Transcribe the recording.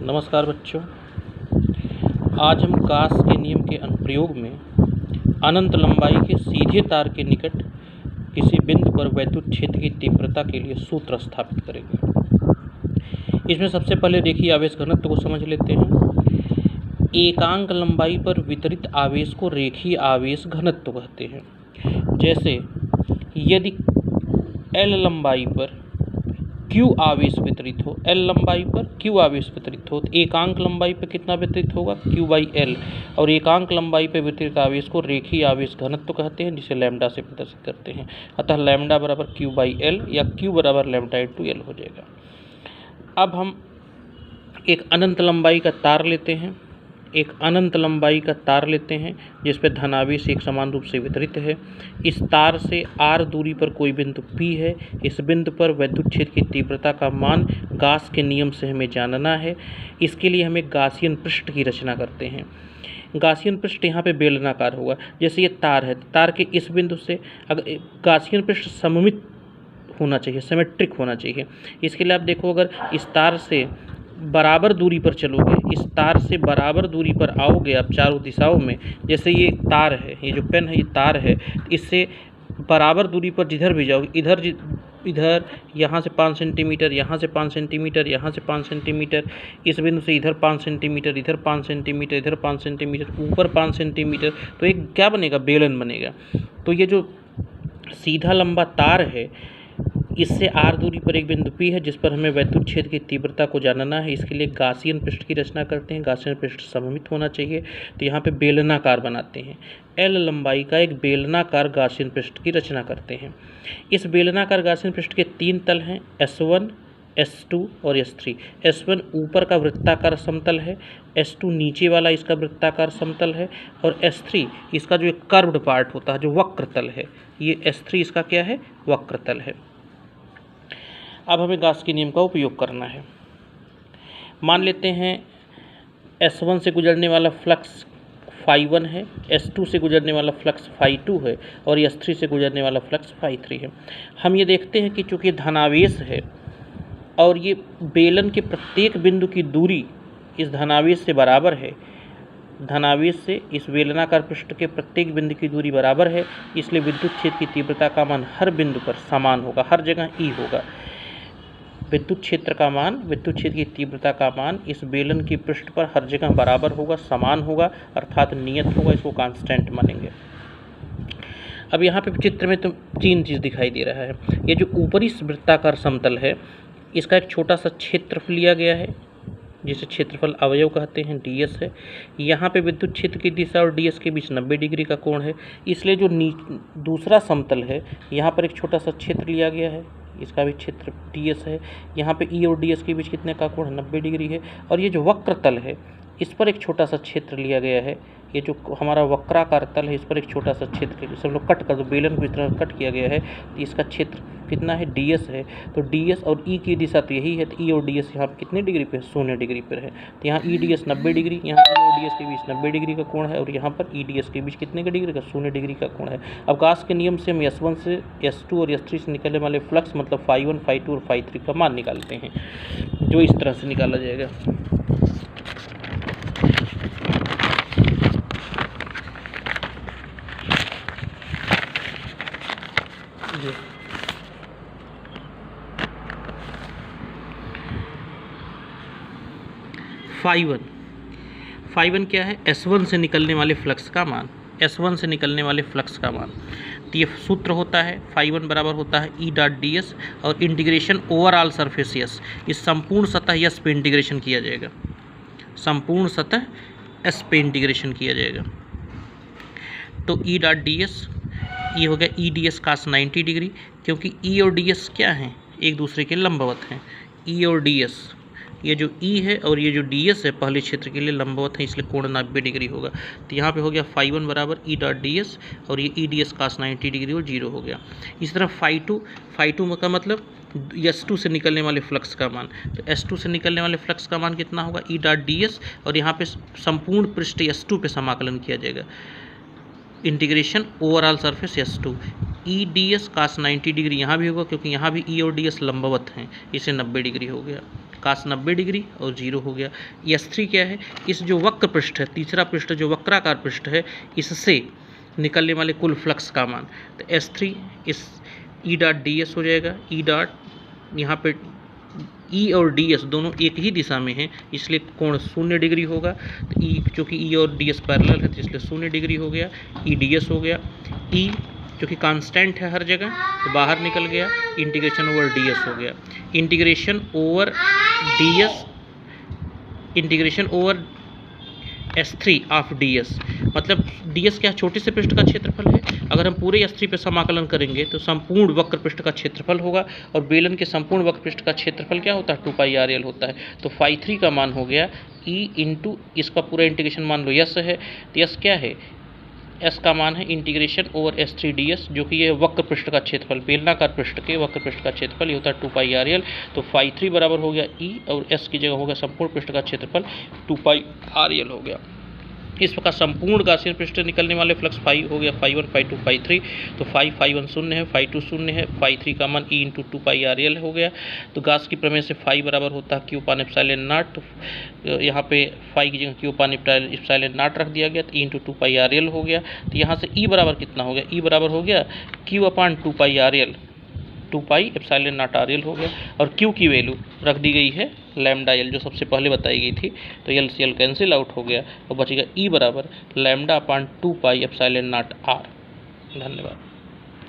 नमस्कार बच्चों, आज हम गास के नियम के अनुप्रयोग में अनंत लंबाई के सीधे तार के निकट किसी बिंदु पर वैद्युत क्षेत्र की तीव्रता के लिए सूत्र स्थापित करेंगे। इसमें सबसे पहले देखिए आवेश घनत्व को समझ लेते हैं। एकांक लंबाई पर वितरित आवेश को रेखीय आवेश घनत्व कहते हैं। जैसे यदि L लंबाई पर Q आवेश वितरित हो, L लंबाई पर Q आवेश वितरित हो, तो एकांक लंबाई पर कितना वितरित होगा Q/L, और एकांक लंबाई पर वितरित आवेश को रेखीय आवेश घनत्व कहते हैं, जिसे लैम्डा से प्रदर्शित करते हैं। अतः लैम्डा बराबर Q/L या Q बराबर लैम्डा × L हो जाएगा। अब हम एक अनंत लंबाई का तार लेते हैं, जिस पर धनावेश एक समान रूप से वितरित है। इस तार से r दूरी पर कोई बिंदु P है। इस बिंदु पर वैद्युत क्षेत्र की तीव्रता का मान गास के नियम से हमें जानना है। इसके लिए हम एक गासियन पृष्ठ की रचना करते हैं। गासियन पृष्ठ यहाँ पे बेलनाकार होगा। जैसे ये तार है, तार के इस बिंदु से अगर गासियन पृष्ठ सममित होना चाहिए, सिमेट्रिक होना चाहिए। इसके लिए आप देखो, अगर इस तार से बराबर दूरी पर चलोगे, इस तार से बराबर दूरी पर आओगे आप चारों दिशाओं में, जैसे ये तार है, ये जो पेन है ये तार है, इससे बराबर दूरी पर जिधर भी जाओगे, इधर यहाँ से 5 सेंटीमीटर, यहाँ से 5 सेंटीमीटर, यहाँ से 5 सेंटीमीटर, इस बिंदु से इधर 5 सेंटीमीटर, इधर 5 सेंटीमीटर, इधर 5 सेंटीमीटर, ऊपर 5 सेंटीमीटर, तो एक क्या बनेगा, बेलन बनेगा। तो ये जो सीधा लंबा तार है, इससे r दूरी पर एक बिंदु P है, जिस पर हमें वैद्युत क्षेत्र की तीव्रता को जानना है। इसके लिए गासियन पृष्ठ की रचना करते हैं। गासियन पृष्ठ सममित होना चाहिए, तो यहाँ पे बेलनाकार बनाते हैं। L लंबाई का एक बेलनाकार गासियन पृष्ठ की रचना करते हैं। इस बेलनाकार गासियन पृष्ठ के 3 तल हैं, S1, S2 और S3। S1 ऊपर का वृत्ताकार समतल है, S2 नीचे वाला इसका वृत्ताकार समतल है, और S3 इसका जो एक कर्व्ड पार्ट होता है, जो वक्र तल है, ये S3 इसका क्या है, वक्र तल है। अब हमें गास के नियम का उपयोग करना है। मान लेते हैं S1 से गुजरने वाला फ्लक्स φ1 है, S2 से गुजरने वाला फ्लक्स φ2 है, और S3 से गुजरने वाला फ्लक्स φ3 है। हम ये देखते हैं कि चूँकि धनावेश है और ये बेलन के प्रत्येक बिंदु की दूरी इस धनावेश से बराबर है, धनावेश से इस बेलनाकार पृष्ठ के प्रत्येक बिंदु की दूरी बराबर है, इसलिए विद्युत क्षेत्र की तीव्रता का मान हर बिंदु पर समान होगा, हर जगह E होगा। विद्युत क्षेत्र की तीव्रता का मान इस बेलन की पृष्ठ पर हर जगह बराबर होगा, समान होगा, अर्थात नियत होगा। इसको कांस्टेंट मानेंगे। अब यहाँ पे चित्र में तो 3 चीज़ दिखाई दे रहा है। ये जो ऊपरी वृत्ताकार समतल है, इसका एक छोटा सा क्षेत्रफल लिया गया है, जिसे क्षेत्रफल अवयव कहते हैं, ds है। यहाँ पे विद्युत क्षेत्र की दिशा और ds के बीच 90 डिग्री का कोण है, इसलिए जो दूसरा समतल है, यहाँ पर एक छोटा सा क्षेत्र लिया गया है, इसका भी क्षेत्र ds है। यहाँ पे E और ds के बीच कितने का कोण, 90 डिग्री है। और ये जो वक्र तल है, इस पर एक छोटा सा क्षेत्र लिया गया है। ये जो हमारा वक्राकार तल है, इस पर एक छोटा सा क्षेत्र, सब लोग कट कर दो, बेलन को इस तरह कट किया गया है, तो इसका क्षेत्र कितना है, ds है। तो ds और E की दिशा तो यही है, तो E और ds यहाँ पे कितने डिग्री पे है, 0 डिग्री पर है। तो यहाँ E ds 90 डिग्री, यहाँ E और ds के बीच 90 डिग्री का कोण है, और यहाँ पर E ds के बीच कितने का डिग्री का, 0 डिग्री का कोण है। अब गास के नियम से हम S1 से S2 और S3 से निकलने वाले फ्लक्स मतलब φ1, φ2 और φ3 का मान निकालते हैं, जो इस तरह से निकाला जाएगा। φ1 क्या है, S1 से निकलने वाले फ्लक्स का मान, S1 से निकलने वाले फ्लक्स का मान। तो ये सूत्र होता है, φ1 बराबर होता है E.ds और इंटीग्रेशन ओवरऑल सरफेस S, इस संपूर्ण सतह S पे इंटीग्रेशन किया जाएगा, संपूर्ण सतह S पे इंटीग्रेशन किया जाएगा। तो E.ds ये हो गया E.ds cos 90 डिग्री, क्योंकि E और ds क्या हैं, एक दूसरे के लंबवत हैं। E और ds, ये जो E है और ये जो ds है, पहले क्षेत्र के लिए लंबवत है, इसलिए कोण 90 डिग्री होगा। तो यहाँ पे हो गया φ1 बराबर E.ds और ये E.ds cos 90 डिग्री और 0 हो गया। इस तरह φ2 का मतलब S2 से निकलने वाले फ्लक्स का मान, तो S2 से निकलने वाले फ्लक्स का मान कितना होगा, E.ds, और यहाँ पे संपूर्ण पृष्ठ S2 पे समाकलन किया जाएगा, integration over all surface S2। E D S cos 90 degree यहाँ भी होगा, क्योंकि यहाँ भी ई और डी एस लंबवत हैं, इसे 90 डिग्री हो गया, कास 90 डिग्री और 0 हो गया। S3 क्या है, इस जो वक्र पृष्ठ है, तीसरा पृष्ठ जो वक्राकार पृष्ठ है, इससे निकलने वाले कुल फ्लक्स का मान, तो S3 इस ई डॉट डी एस हो जाएगा, ई डॉट यहाँ पे ई और डी एस दोनों एक ही दिशा में हैं, इसलिए कोण 0 डिग्री होगा। तो ई, चूँकि ई और डी एस पैरेलल है तो इसलिए 0 डिग्री हो गया, ई डी एस हो गया। ई जो कि कांस्टेंट है हर जगह, तो बाहर निकल गया, इंटीग्रेशन ओवर डी एस हो गया, integration over D S, integration over S3 of ds, मतलब ds क्या छोटे से पृष्ठ का क्षेत्रफल है। अगर हम पूरे S3 पे समाकलन करेंगे तो संपूर्ण वक्र पृष्ठ का क्षेत्रफल होगा, और बेलन के संपूर्ण वक्र पृष्ठ का क्षेत्रफल क्या होता है, 2πrl होता है। तो φ3 का मान हो गया e इंटू, इसका पूरा इंटीग्रेशन मान लो यस है, तो यस क्या है, s का मान है इंटीग्रेशन ओवर S3 ds, जो कि ये वक्र पृष्ठ का क्षेत्रफल, बेलनाकार पृष्ठ के वक्र पृष्ठ का क्षेत्रफल, ये होता है 2πrl। तो φ3 बराबर हो गया e, और s की जगह हो गया संपूर्ण पृष्ठ का क्षेत्रफल 2πrl हो गया। इस प्रकार संपूर्ण गाउसियन पृष्ठ निकलने वाले फ्लक्स फाई हो गया φ1 φ2 φ3, तो φ1 0 है, φ2 0 है, φ3 का मान e इंटू 2πrl हो गया। तो गाउस की प्रमेय से फाई बराबर होता है क्यू पान एप्सिलॉन नॉट, तो यहाँ पे फाई की जगह क्यू पान एप्सिलॉन नॉट रख दिया गया, तो e इंटू 2πrl हो गया। तो यहाँ से e बराबर कितना हो गया, e बराबर हो गया Q upon 2πrl, 2π epsilon naught rl हो गया, और q की वैल्यू रख दी गई है लैम्डा l, जो सबसे पहले बताई गई थी, तो l से l कैंसिल आउट हो गया और बचेगा e बराबर lambda upon 2π epsilon naught r। धन्यवाद।